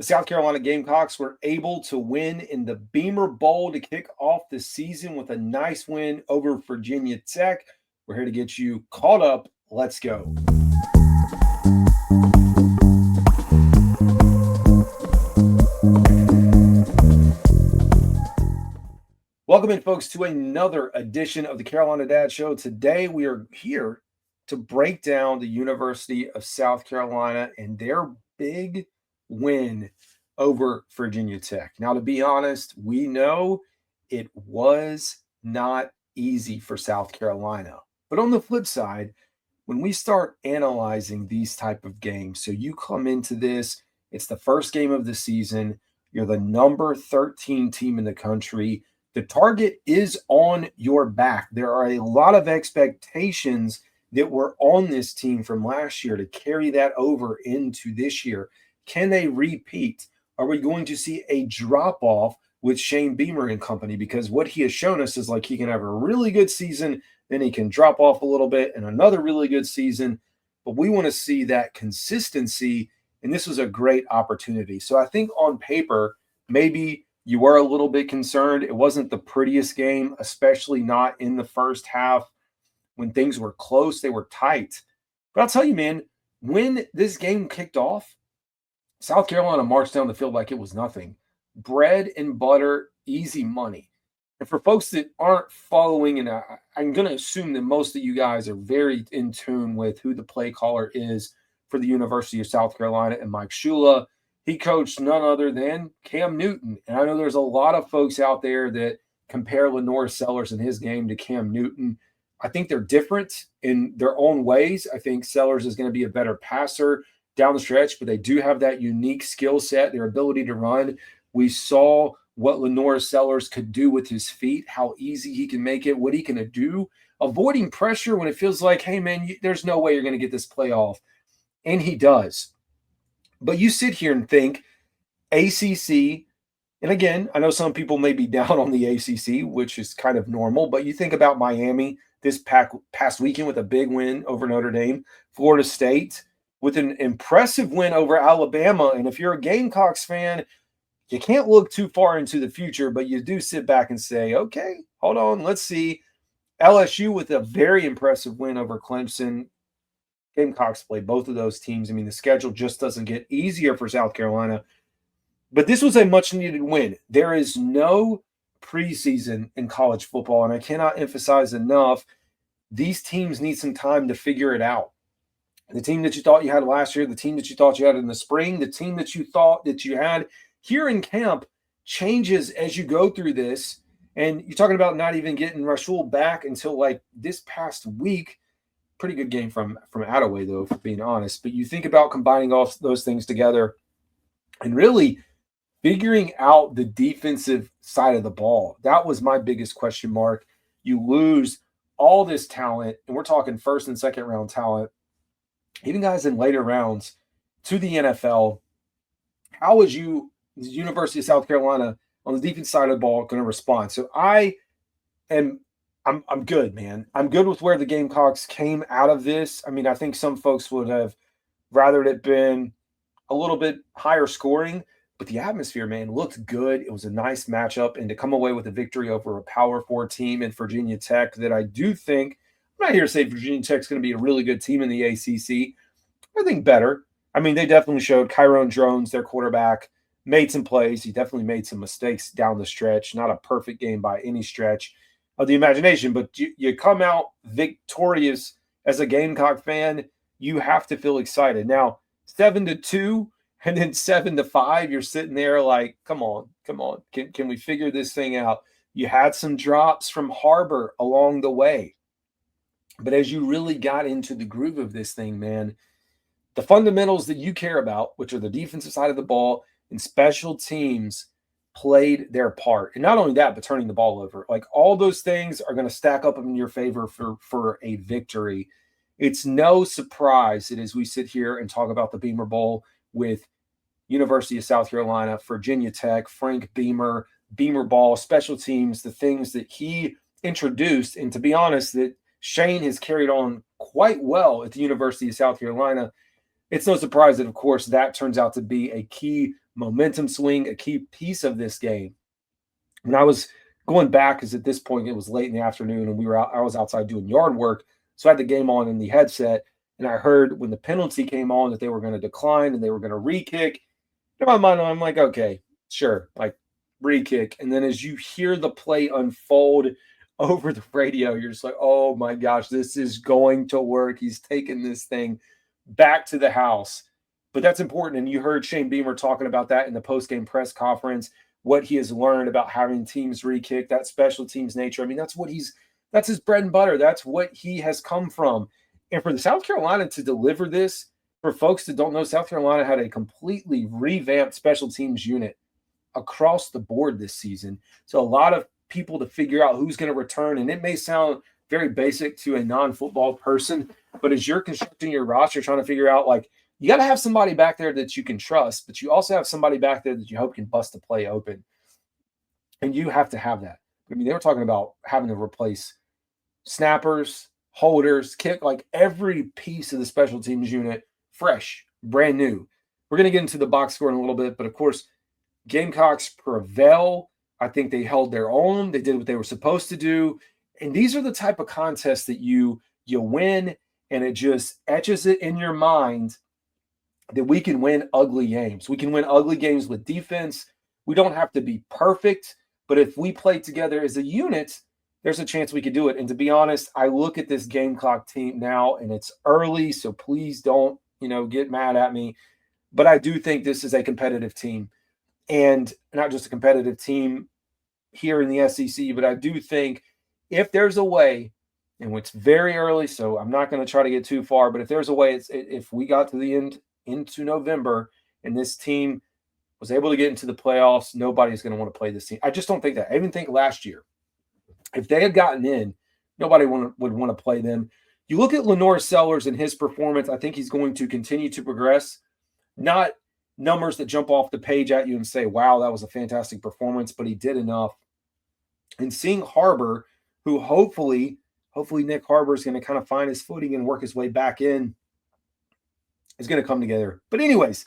The South Carolina Gamecocks were able to win in the Beamer Bowl to kick off the season with a nice win over Virginia Tech. We're here to get you caught up. Let's go. Welcome in, folks, to another edition of the Carolina Dad Show. Today, we are here to break down the University of South Carolina and their big win over Virginia Tech. Now, to be honest, we know it was not easy for South Carolina. But on the flip side, when we start analyzing these type of games, so you come into this, it's the first game of the season, you're the number 13 team in the country. The target is on your back. There are a lot of expectations that were on this team from last year to carry that over into this year. Can they repeat? Are we going to see a drop-off with Shane Beamer and company? Because what he has shown us is like he can have a really good season, then he can drop off a little bit, and another really good season. But we want to see that consistency, and this was a great opportunity. So I think on paper, maybe you were a little bit concerned. It wasn't the prettiest game, especially not in the first half. When things were close, they were tight. But I'll tell you, man, when this game kicked off, South Carolina marched down the field like it was nothing. Bread and butter, easy money. And for folks that aren't following, and I'm going to assume that most of you guys are very in tune with who the play caller is for the University of South Carolina and Mike Shula. He coached none other than Cam Newton. And I know there's a lot of folks out there that compare LaNorris Sellers and his game to Cam Newton. I think they're different in their own ways. I think Sellers is going to be a better passer down the stretch, but they do have that unique skill set, their ability to run. We saw what LaNorris Sellers could do with his feet, how easy he can make it, what he can do, avoiding pressure when it feels like, hey, man, there's no way you're going to get this play off. And he does. But you sit here and think ACC, and again, I know some people may be down on the ACC, which is kind of normal, but you think about Miami this past weekend with a big win over Notre Dame, Florida State with an impressive win over Alabama. And if you're a Gamecocks fan, you can't look too far into the future, but you do sit back and say, okay, hold on, let's see. LSU with a very impressive win over Clemson. Gamecocks play both of those teams. I mean, the schedule just doesn't get easier for South Carolina. But this was a much-needed win. There is no preseason in college football, and I cannot emphasize enough, these teams need some time to figure it out. The team that you thought you had last year, the team that you thought you had in the spring, the team that you thought that you had here in camp changes as you go through this. And you're talking about not even getting Rasul back until like this past week. Pretty good game from Attaway, though, for being honest. But you think about combining all those things together and really figuring out the defensive side of the ball. That was my biggest question mark. You lose all this talent, and we're talking first and second round talent, even guys in later rounds, to the NFL. How is the University of South Carolina on the defense side of the ball going to respond? So I'm good, man. I'm good with where the Gamecocks came out of this. I mean, I think some folks would have rather it been a little bit higher scoring, but the atmosphere, man, looked good. It was a nice matchup, and to come away with a victory over a Power 4 team in Virginia Tech that I do think, I'm not here to say Virginia Tech's going to be a really good team in the ACC. I think better. I mean, they definitely showed Kyron Drones, their quarterback, made some plays. He definitely made some mistakes down the stretch. Not a perfect game by any stretch of the imagination, but you come out victorious as a Gamecock fan. You have to feel excited. Now, 7-2 and then 7-5, you're sitting there like, come on. Can we figure this thing out? You had some drops from Harbor along the way. But as you really got into the groove of this thing, man, the fundamentals that you care about, which are the defensive side of the ball and special teams, played their part. And not only that, but turning the ball over. Like, all those things are going to stack up in your favor for a victory. It's no surprise that as we sit here and talk about the Beamer Bowl with University of South Carolina, Virginia Tech, Frank Beamer, Beamer Ball, special teams, the things that he introduced, and to be honest, that Shane has carried on quite well at the University of South Carolina, it's no surprise that, of course, that turns out to be a key momentum swing, a key piece of this game. When I was going back, because at this point it was late in the afternoon and I was outside doing yard work. So I had the game on in the headset, and I heard when the penalty came on that they were going to decline and they were going to re-kick. In my mind, I'm like, okay, sure, like re-kick. And then as you hear the play unfold over the radio, you're just like, oh my gosh, this is going to work. He's taking this thing back to the house. But that's important. And you heard Shane Beamer talking about that in the post-game press conference, what he has learned about having teams re-kick, that special teams nature. I mean, that's his bread and butter. That's what he has come from. And for the South Carolina to deliver this, for folks that don't know, South Carolina had a completely revamped special teams unit across the board this season. So a lot of people to figure out who's going to return. And it may sound very basic to a non-football person, but as you're constructing your roster, trying to figure out, like, you got to have somebody back there that you can trust, but you also have somebody back there that you hope can bust the play open. And you have to have that. I mean, they were talking about having to replace snappers, holders, kick, like every piece of the special teams unit, fresh, brand new. We're going to get into the box score in a little bit, but of course, Gamecocks prevail. I think they held their own. They did what they were supposed to do. And these are the type of contests that you win, and it just etches it in your mind that we can win ugly games. We can win ugly games with defense. We don't have to be perfect, but if we play together as a unit, there's a chance we could do it. And to be honest, I look at this Gamecock team now, and it's early, so please don't, get mad at me. But I do think this is a competitive team, and not just a competitive team here in the SEC, but I do think if there's a way, and it's very early, so I'm not going to try to get too far, but if there's a way, if we got to the end into November and this team was able to get into the playoffs, nobody's going to want to play this team. I just don't think that. I even think last year, if they had gotten in, nobody would want to play them. You look at LaNorris Sellers and his performance, I think he's going to continue to progress. Not numbers that jump off the page at you and say, wow, that was a fantastic performance, but he did enough. And seeing Harbor, who hopefully Nyck Harbor is going to kind of find his footing and work his way back in, is going to come together. But anyways,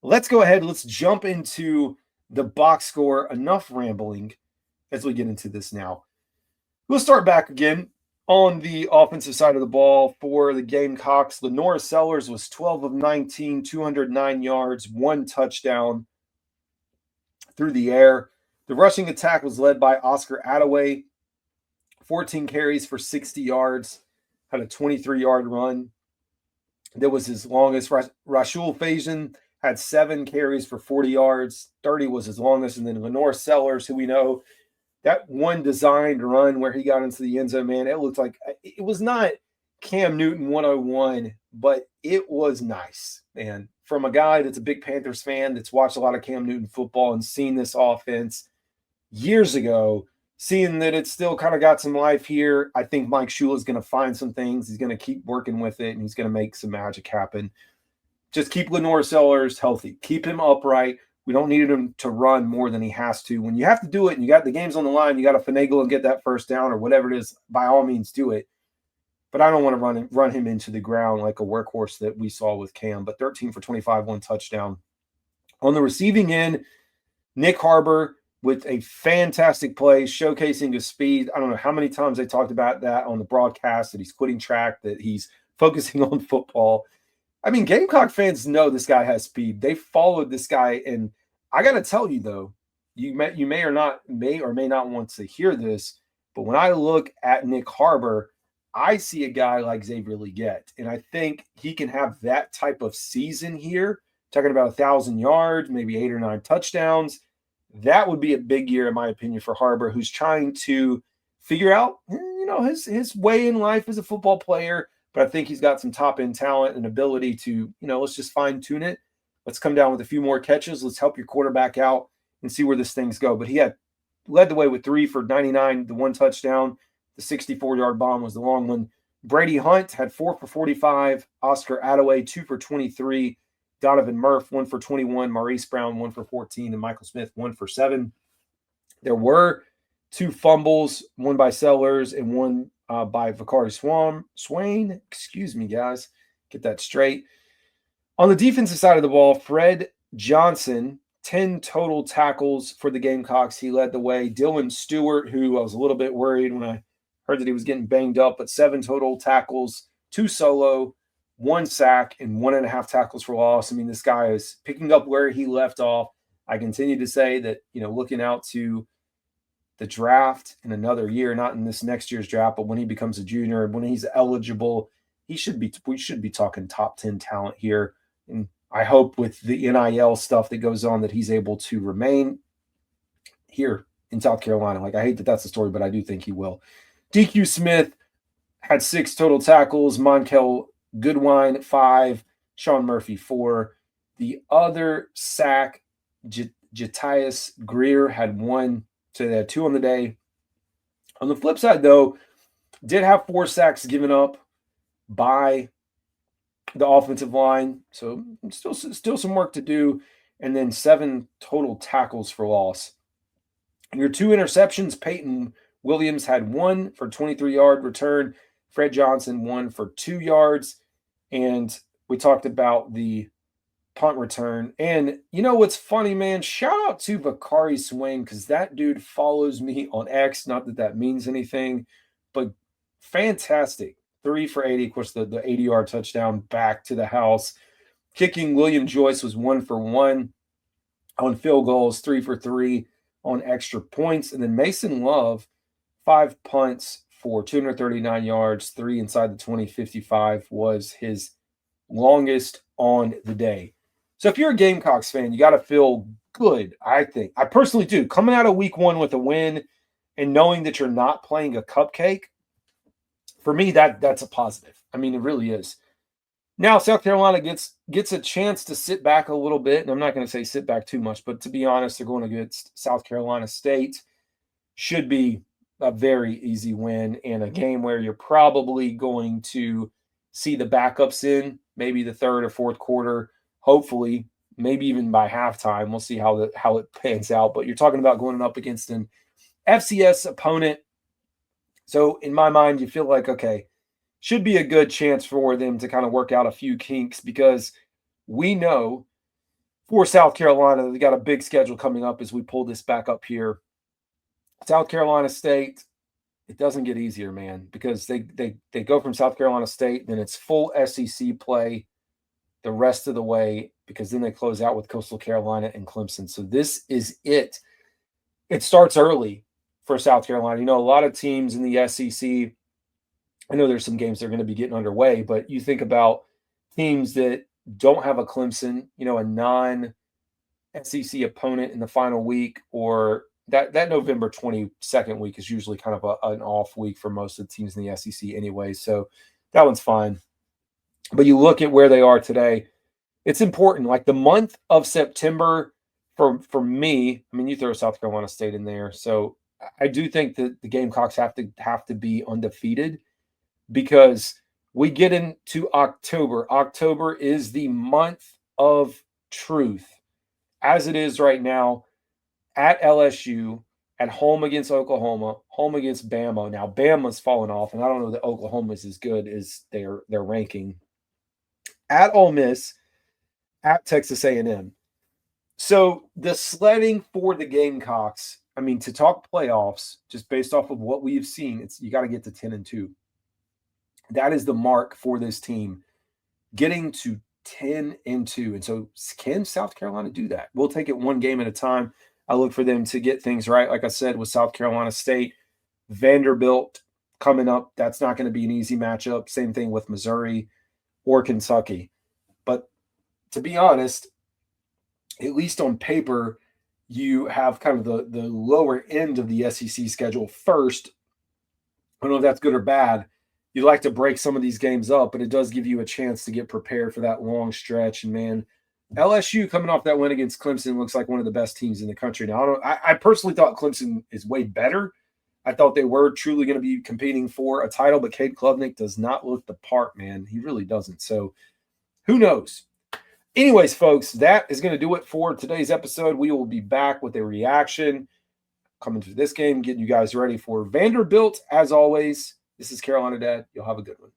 let's go ahead. Let's jump into the box score. Enough rambling as we get into this now. We'll start back again on the offensive side of the ball for the Gamecocks. LaNorris Sellers was 12 of 19, 209 yards, 1 touchdown through the air. The rushing attack was led by Oscar Attaway, 14 carries for 60 yards, had a 23-yard run. That was his longest. Rashul Fajan had 7 carries for 40 yards. 30 was his longest. And then LaNorris Sellers, who we know, that one designed run where he got into the end zone, man, it looked like it was not Cam Newton 101, but it was nice, man. From a guy that's a big Panthers fan that's watched a lot of Cam Newton football and seen this offense years ago, seeing that it's still kind of got some life here, I think Mike Shula is going to find some things. He's going to keep working with it, and he's going to make some magic happen. Just keep LaNorris Sellers healthy. Keep him upright. We don't need him to run more than he has to. When you have to do it and you got the games on the line, you got to finagle and get that first down or whatever it is, by all means do it. But I don't want to run him into the ground like a workhorse that we saw with Cam. But 13 for 25, 1 touchdown. On the receiving end, Nyck Harbor with a fantastic play, showcasing his speed. I don't know how many times they talked about that on the broadcast, that he's quitting track, that he's focusing on football. I mean, Gamecock fans know this guy has speed. They followed this guy, and I got to tell you, though, you may or may not want to hear this, but when I look at Nyck Harbor, I see a guy like Xavier Legette, and I think he can have that type of season here, talking about 1,000 yards, maybe 8 or 9 touchdowns. That would be a big year, in my opinion, for Harbor, who's trying to figure out, his way in life as a football player. But I think he's got some top-end talent and ability to, let's just fine-tune it. Let's come down with a few more catches. Let's help your quarterback out and see where this thing's go. But he had led the way with 3 for 99, the 1 touchdown. The 64-yard bomb was the long one. Brady Hunt had 4 for 45. Oscar Attaway, 2 for 23. Donovan Murph, 1 for 21. Maurice Brown, 1 for 14. And Michael Smith, 1 for 7. There were 2 fumbles, one by Sellers and one by Vicari Swain. Excuse me, guys. Get that straight. On the defensive side of the ball, Fred Johnson, 10 total tackles for the Gamecocks. He led the way. Dylan Stewart, who I was a little bit worried when I heard that he was getting banged up, but 7 total tackles, 2 solo, 1 sack, and 1.5 tackles for loss. I mean, this guy is picking up where he left off. I continue to say that, looking out to the draft in another year, not in this next year's draft, but when he becomes a junior, when he's eligible, we should be talking top 10 talent here. And I hope with the NIL stuff that goes on that he's able to remain here in South Carolina. Like, I hate that that's the story, but I do think he will. DQ Smith had 6 total tackles. Monkel Goodwine, 5. Sean Murphy, 4. The other sack, Jatius Greer had 1. So they had 2 on the day. On the flip side, though, did have 4 sacks given up by the offensive line. So still some work to do. And then 7 total tackles for loss. Your 2 interceptions, Peyton Williams had 1 for 23-yard return. Fred Johnson 1 for 2 yards. And we talked about the punt return. And you know what's funny, man? Shout out to Vicari Swain, because that dude follows me on X. Not that that means anything, but fantastic. 3 for 80. Of course, the 80-yard touchdown back to the house. Kicking, William Joyce was 1 for 1 on field goals, 3 for 3 on extra points. And then Mason Love, 5 punts for 239 yards, 3 inside the 20, 55 was his longest on the day. So if you're a Gamecocks fan, you got to feel good, I think. I personally do. Coming out of week 1 with a win and knowing that you're not playing a cupcake, for me, that's a positive. I mean, it really is. Now, South Carolina gets a chance to sit back a little bit, and I'm not going to say sit back too much, but to be honest, they're going against South Carolina State. Should be a very easy win and a game where you're probably going to see the backups in maybe the 3rd or 4th quarter. Hopefully, maybe even by halftime. We'll see how it pans out. But you're talking about going up against an FCS opponent. So in my mind, you feel like, okay, should be a good chance for them to kind of work out a few kinks, because we know for South Carolina, they got a big schedule coming up as we pull this back up here. South Carolina State, it doesn't get easier, man, because they go from South Carolina State, then it's full SEC play the rest of the way, because then they close out with Coastal Carolina and Clemson. So this is it. It starts early for South Carolina. A lot of teams in the SEC, I know there's some games that are going to be getting underway, but you think about teams that don't have a Clemson, a non-SEC opponent in the final week, or that November 22nd week is usually kind of an off week for most of the teams in the SEC anyway. So that one's fine. But you look at where they are today, it's important. Like the month of September, for me, I mean, you throw South Carolina State in there. So I do think that the Gamecocks have to be undefeated, because we get into October. October is the month of truth, as it is right now, at LSU, at home against Oklahoma, home against Bama. Now, Bama's fallen off, and I don't know that Oklahoma's as good as their ranking. At Ole Miss, at Texas A&M. So the sledding for the Gamecocks, I mean, to talk playoffs, just based off of what we've seen, you got to get to 10-2. That is the mark for this team, getting to 10-2. And so can South Carolina do that? We'll take it one game at a time. I look for them to get things right. Like I said, with South Carolina State, Vanderbilt coming up, that's not going to be an easy matchup. Same thing with Missouri or Kentucky. But to be honest, at least on paper, you have kind of the lower end of the SEC schedule first. I don't know if that's good or bad. You like to break some of these games up, but it does give you a chance to get prepared for that long stretch. And, man, LSU coming off that win against Clemson looks like one of the best teams in the country. Now, I personally thought Clemson is way better. I thought they were truly going to be competing for a title, but Cade Klubnik does not look the part, man. He really doesn't. So who knows? Anyways, folks, that is going to do it for today's episode. We will be back with a reaction coming to this game, getting you guys ready for Vanderbilt. As always, this is Carolina Dad. You'll have a good one.